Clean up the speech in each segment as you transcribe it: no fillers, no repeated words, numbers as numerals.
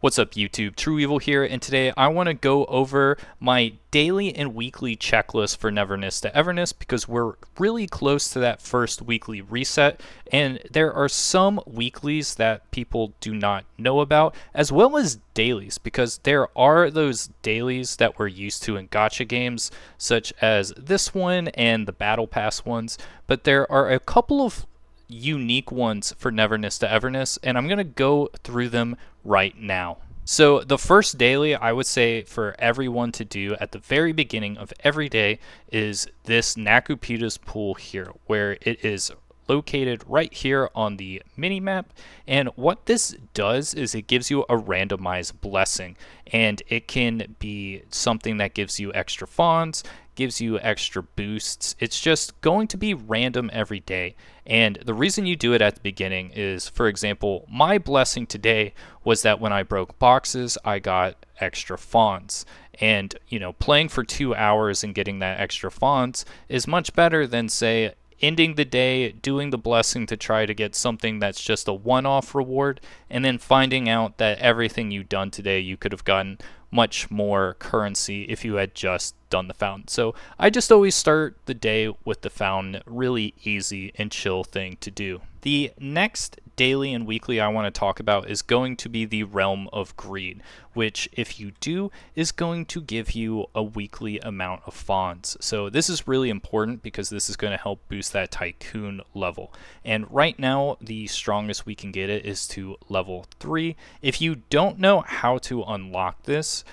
What's up YouTube, True Evil here, and today I want to go over my daily and weekly checklist for Neverness to Everness because we're really close to that first weekly reset, and there are some weeklies that people do not know about, as well as dailies, because there are those dailies that we're used to in gacha games, such as this one and the Battle Pass ones, but there are a couple of unique ones for Neverness to Everness, and I'm going to go through them right now. So the first daily I would say for everyone to do at the very beginning of every day is this Nakupita's pool here, where it is located right here on the mini map. And what this does is it gives you a randomized blessing, and it can be something that gives you extra fons, gives you extra boosts. It's just going to be random every day. And the reason you do it at the beginning is, for example, my blessing today was that when I broke boxes, I got extra fons. And, playing for 2 hours and getting that extra fons is much better than, say, ending the day, doing the blessing to try to get something that's just a one-off reward, and then finding out that everything you've done today, you could have gotten much more currency if you had just done the fountain. So I just always start the day with the fountain. Really easy and chill thing to do. The next daily and weekly I want to talk about is going to be the Realm of Greed, which if you do is going to give you a weekly amount of fons. So this is really important because this is going to help boost that tycoon level. And right now the strongest we can get it is to level 3. If you don't know how to unlock this,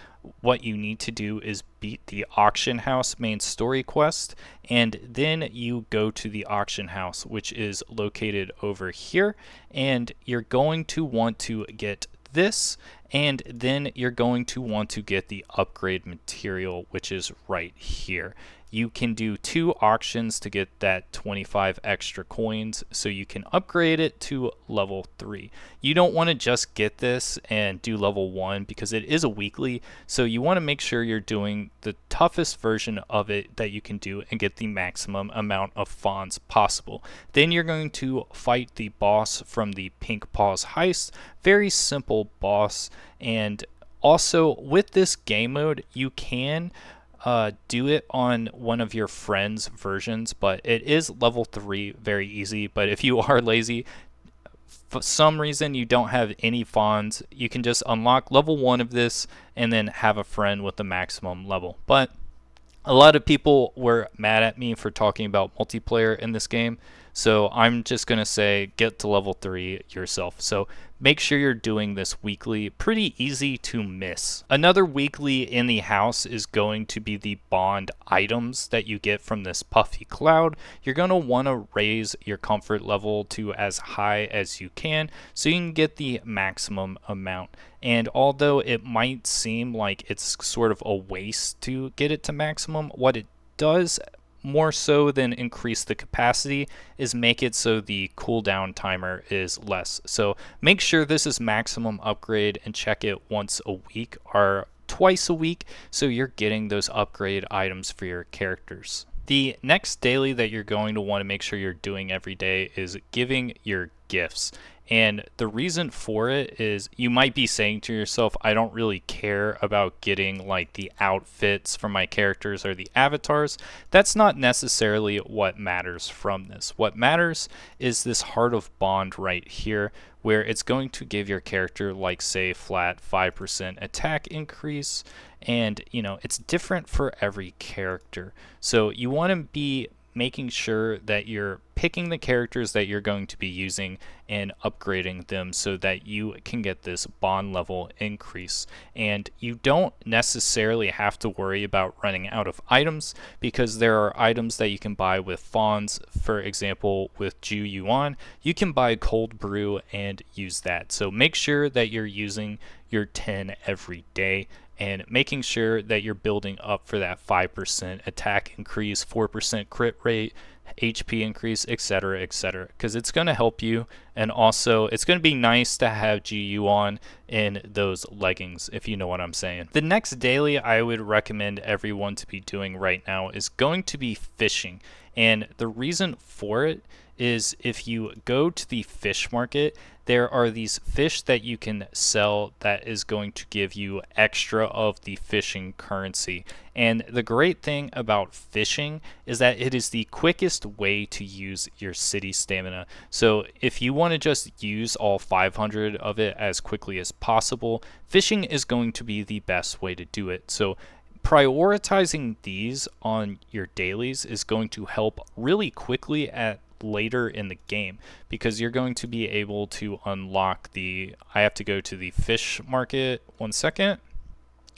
what you need to do is beat the auction house main story quest, and then you go to the auction house, which is located over here, and you're going to want to get this, and then you're going to want to get the upgrade material, which is right here. You can do 2 auctions to get that 25 extra coins, so you can upgrade it to level 3. You don't want to just get this and do level 1 because it is a weekly, so you want to make sure you're doing the toughest version of it that you can do and get the maximum amount of fons possible. Then you're going to fight the boss from the Pink Paws heist. Very simple boss, and also with this game mode you can do it on one of your friends' versions, but it is level 3, very easy. But if you are lazy, for some reason you don't have any fons, you can just unlock level 1 of this and then have a friend with the maximum level. But a lot of people were mad at me for talking about multiplayer in this game, so I'm just going to say get to level 3 yourself. So make sure you're doing this weekly. Pretty easy to miss. Another weekly in the house is going to be the bond items that you get from this puffy cloud. You're going to want to raise your comfort level to as high as you can so you can get the maximum amount. And although it might seem like it's sort of a waste to get it to maximum, what it does more so than increase the capacity is make it so the cooldown timer is less. So make sure this is maximum upgrade and check it once a week or twice a week so you're getting those upgrade items for your characters. The next daily that you're going to want to make sure you're doing every day is giving your gifts. And the reason for it is you might be saying to yourself, I don't really care about getting like the outfits for my characters or the avatars. That's not necessarily what matters from this. What matters is this Heart of Bond right here, where it's going to give your character like say flat 5% attack increase. And it's different for every character. So you want to be making sure that you're picking the characters that you're going to be using and upgrading them so that you can get this bond level increase. And you don't necessarily have to worry about running out of items because there are items that you can buy with fons. For example, with Ju Yuan, you can buy cold brew and use that. So make sure that you're using your 10 every day and making sure that you're building up for that 5% attack increase, 4% crit rate, HP increase, etc., etc., because it's going to help you. And also it's going to be nice to have GU on in those leggings, if you know what I'm saying. The next daily I would recommend everyone to be doing right now is going to be fishing. And the reason for it is if you go to the fish market, there are these fish that you can sell that is going to give you extra of the fishing currency. And the great thing about fishing is that it is the quickest way to use your city stamina. So if you want to just use all 500 of it as quickly as possible, fishing is going to be the best way to do it. So prioritizing these on your dailies is going to help really quickly at later in the game, because you're going to be able to unlock the, I have to go to the fish market, 1 second.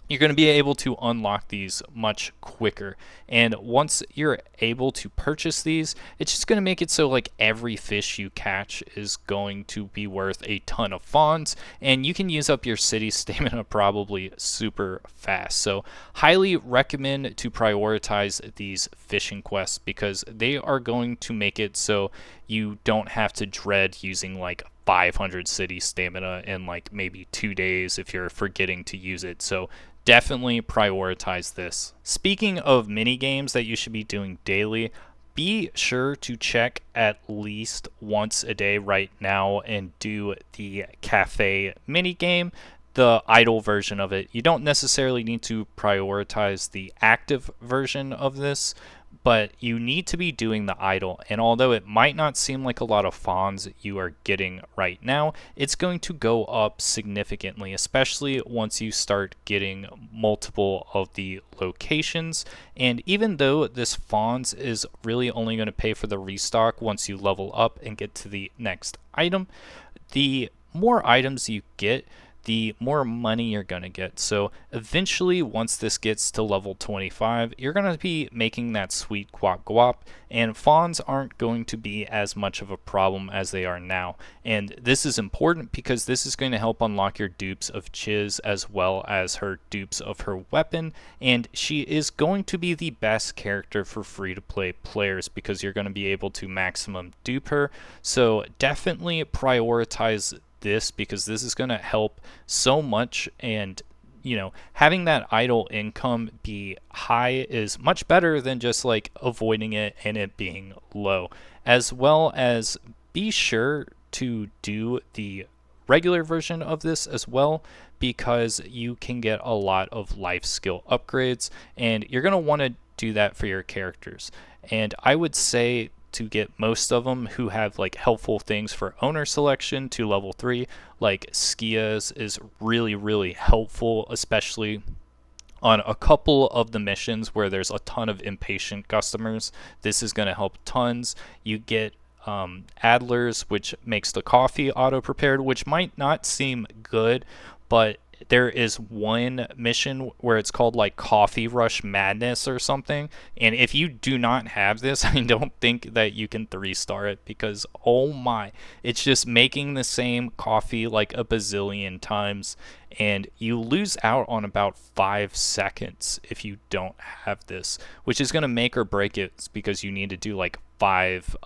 You're going to be able to unlock these much quicker. And once you're able to purchase these, it's just going to make it so like every fish you catch is going to be worth a ton of fons, and you can use up your city stamina probably super fast. So highly recommend to prioritize these fishing quests, because they are going to make it so you don't have to dread using like 500 city stamina in like maybe 2 days if you're forgetting to use it. So definitely prioritize this. Speaking of mini games that you should be doing daily, be sure to check at least once a day right now and do the cafe mini game, the idle version of it. You don't necessarily need to prioritize the active version of this, but you need to be doing the idle. And although it might not seem like a lot of fons you are getting right now, it's going to go up significantly, especially once you start getting multiple of the locations. And even though this fons is really only going to pay for the restock once you level up and get to the next item, the more items you get, the more money you're going to get. So eventually, once this gets to level 25, you're going to be making that sweet guap, and fons aren't going to be as much of a problem as they are now. And this is important because this is going to help unlock your dupes of Chiz as well as her dupes of her weapon, and she is going to be the best character for free-to-play players because you're going to be able to maximum dupe her. So definitely prioritize this, because this is going to help so much. And you know, having that idle income be high is much better than just like avoiding it and it being low. As well as be sure to do the regular version of this as well, because you can get a lot of life skill upgrades, and you're going to want to do that for your characters. And I would say to get most of them who have like helpful things for owner selection to level 3, like Skias is really helpful, especially on a couple of the missions where there's a ton of impatient customers. This is going to help tons. You get Adlers, which makes the coffee auto prepared, which might not seem good, but there is one mission where it's called like Coffee Rush Madness or something, and if you do not have this, I don't think that you can 3-star it, because oh my, it's just making the same coffee like a bazillion times, and you lose out on about 5 seconds if you don't have this, which is going to make or break it, because you need to do like 5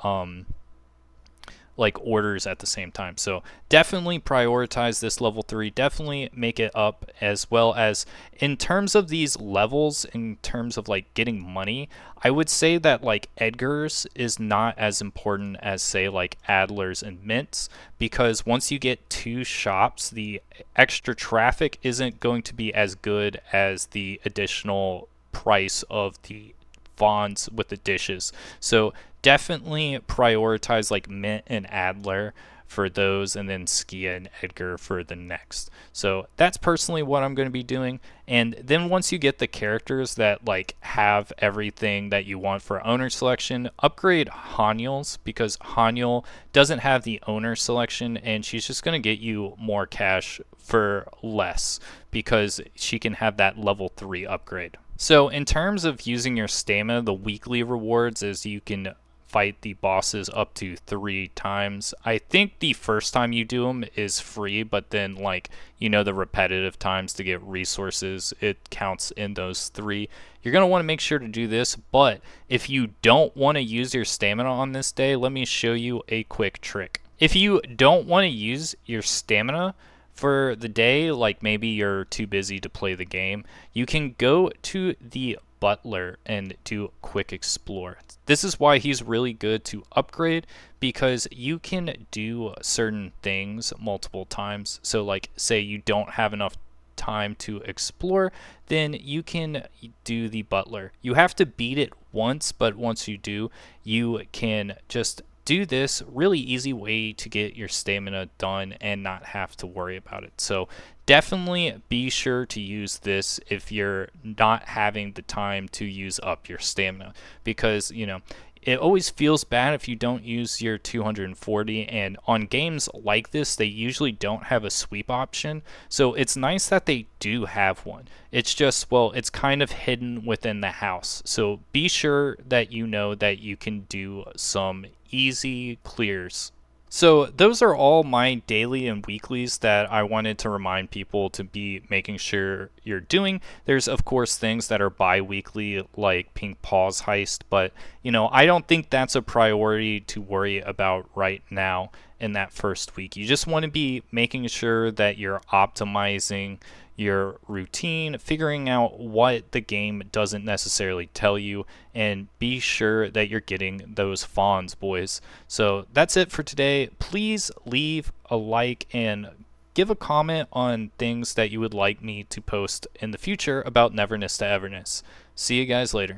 like orders at the same time. So definitely prioritize this level 3, definitely make it up. As well as in terms of these levels, in terms of like getting money, I would say that like Edgar's is not as important as say like Adler's and Mint's, because once you get 2 shops, the extra traffic isn't going to be as good as the additional price of the fons with the dishes. So definitely prioritize like Mint and Adler for those, and then Skia and Edgar for the next. So that's personally what I'm going to be doing. And then once you get the characters that like have everything that you want for owner selection, upgrade Haniel's, because Haniel doesn't have the owner selection, and she's just going to get you more cash for less because she can have that level 3 upgrade. So in terms of using your stamina, the weekly rewards is you can fight the bosses up to 3 times. I think the first time you do them is free, but then like, you know, the repetitive times to get resources, it counts in those 3. You're going to want to make sure to do this, but if you don't want to use your stamina on this day, let me show you a quick trick. If you don't want to use your stamina for the day, like maybe you're too busy to play the game, you can go to the butler and do quick explore. This is why he's really good to upgrade, because you can do certain things multiple times. So like say you don't have enough time to explore, then you can do the butler. You have to beat it once, but once you do, you can just do this really easy way to get your stamina done and not have to worry about it. So definitely be sure to use this if you're not having the time to use up your stamina, because it always feels bad if you don't use your 240, and on games like this they usually don't have a sweep option, so it's nice that they do have one. It's just, well, it's kind of hidden within the house, so be sure that you know that you can do some easy clears. So those are all my daily and weeklies that I wanted to remind people to be making sure you're doing. There's of course things that are bi-weekly like Pink Paws Heist, but I don't think that's a priority to worry about right now in that first week. You just want to be making sure that you're optimizing your routine, figuring out what the game doesn't necessarily tell you, and be sure that you're getting those fons, boys. So that's it for today. Please leave a like and give a comment on things that you would like me to post in the future about Neverness to Everness. See you guys later.